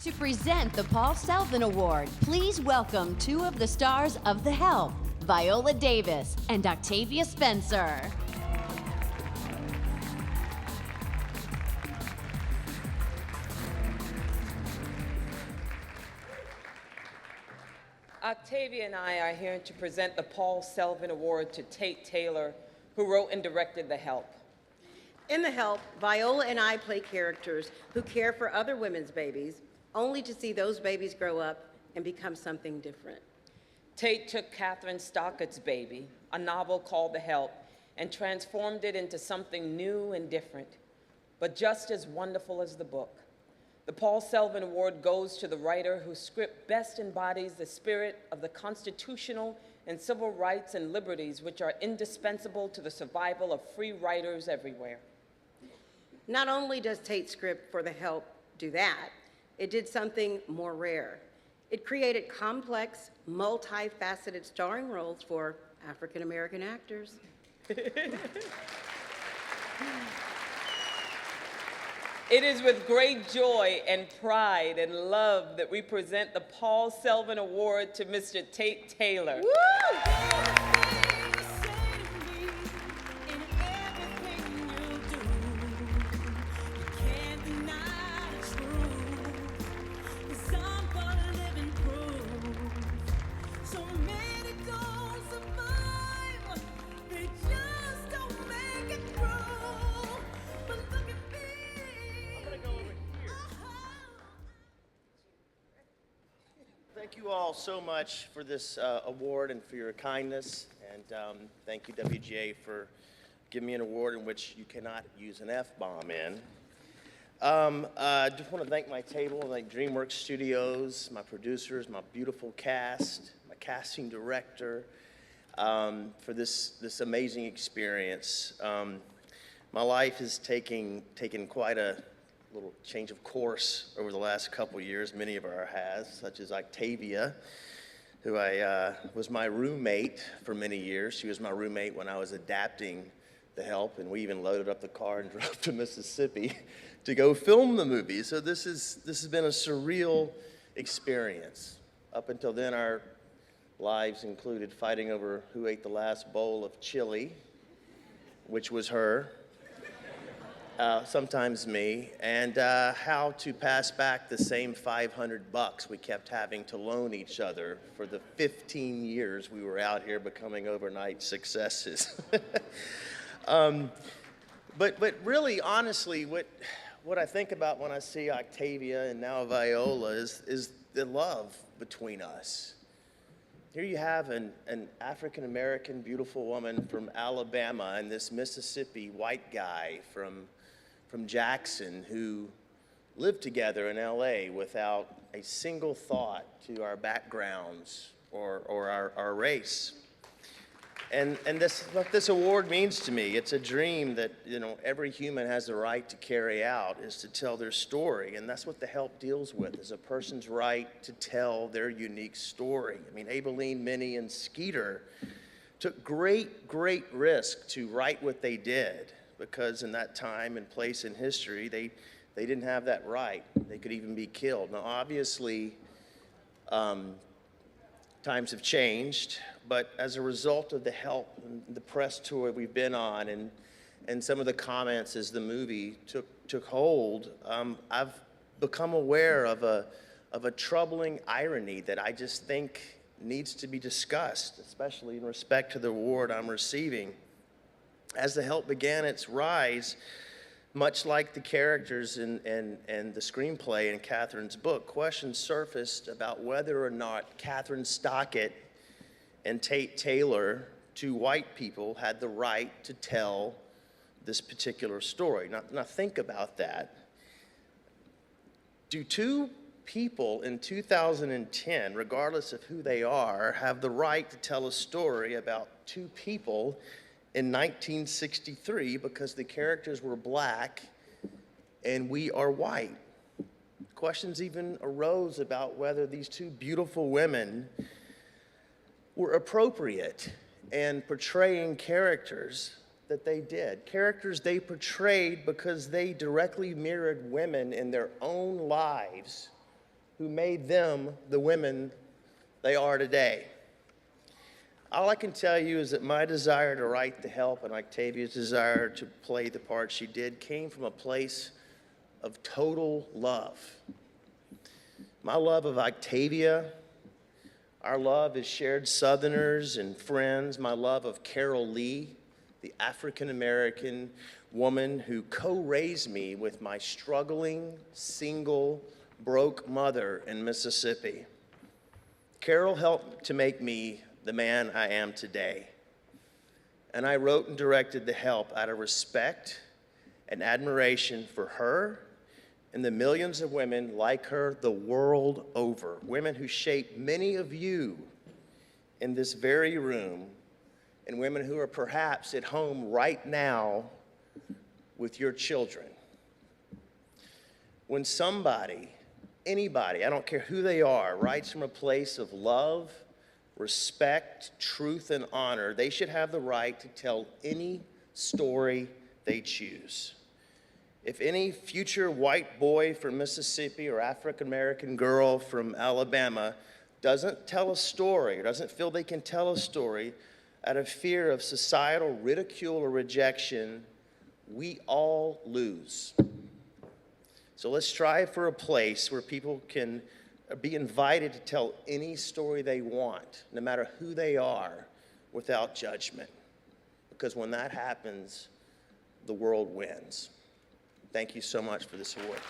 To present the Paul Selvin Award, please welcome two of the stars of The Help, Viola Davis and Octavia Spencer. Octavia and I are here to present the Paul Selvin Award to Tate Taylor, who wrote and directed The Help. In The Help, Viola and I play characters who care for other women's babies, only to see those babies grow up and become something different. Tate took Catherine Stockett's baby, a novel called The Help, and transformed it into something new and different, but just as wonderful as the book. The Paul Selvin Award goes to the writer whose script best embodies the spirit of the constitutional and civil rights and liberties which are indispensable to the survival of free writers everywhere. Not only does Tate's script for The Help do that, it did something more rare. It created complex, multifaceted starring roles for African-American actors. It is with great joy and pride and love that we present the Paul Selvin Award to Mr. Tate Taylor. Woo! Thank you all so much for this award and for your kindness, and thank you WGA for giving me an award in which you cannot use an F-bomb in. I just want to thank my table, like DreamWorks Studios, my producers, my beautiful cast, my casting director, for this amazing experience. My life has taken quite a little change of course over the last couple years. Many of our has, such as Octavia, who was my roommate for many years. She was my roommate when I was adapting The Help, and we even loaded up the car and drove to Mississippi to go film the movie. So this has been a surreal experience. Up until then, our lives included fighting over who ate the last bowl of chili, which was her. Sometimes me, and how to pass back the same $500 we kept having to loan each other for the 15 years we were out here becoming overnight successes. But really, honestly, what I think about when I see Octavia and now Viola is the love between us. Here you have an African-American beautiful woman from Alabama and this Mississippi white guy from Jackson who lived together in LA without a single thought to our backgrounds or our race. And what this award means to me, it's a dream that every human has the right to carry out, is to tell their story. And that's what The Help deals with, is a person's right to tell their unique story. I mean, Aibileen, Minnie, and Skeeter took great risk to write what they did, because in that time and place in history, they didn't have that right. They could even be killed. Now, obviously, times have changed, but as a result of The Help and the press tour we've been on and some of the comments as the movie took hold, I've become aware of a troubling irony that I just think needs to be discussed, especially in respect to the award I'm receiving. As The Help began its rise, much like the characters in the screenplay in Catherine's book, questions surfaced about whether or not Catherine Stockett and Tate Taylor, two white people, had the right to tell this particular story. Now think about that. Do two people in 2010, regardless of who they are, have the right to tell a story about two people in 1963 because the characters were black and we are white? Questions even arose about whether these two beautiful women were appropriate in portraying characters that they did. Characters they portrayed because they directly mirrored women in their own lives who made them the women they are today. All I can tell you is that my desire to write The Help and Octavia's desire to play the part she did came from a place of total love. My love of Octavia, our love as shared Southerners and friends, my love of Carol Lee, the African-American woman who co-raised me with my struggling, single, broke mother in Mississippi. Carol helped to make me the man I am today. And I wrote and directed The Help out of respect and admiration for her and the millions of women like her the world over, women who shape many of you in this very room, and women who are perhaps at home right now with your children. When somebody, anybody, I don't care who they are, writes from a place of love, respect, truth, and honor, they should have the right to tell any story they choose. If any future white boy from Mississippi or African-American girl from Alabama doesn't tell a story or doesn't feel they can tell a story out of fear of societal ridicule or rejection, we all lose. So let's strive for a place where people can be invited to tell any story they want, no matter who they are, without judgment. Because when that happens, the world wins. Thank you so much for this award.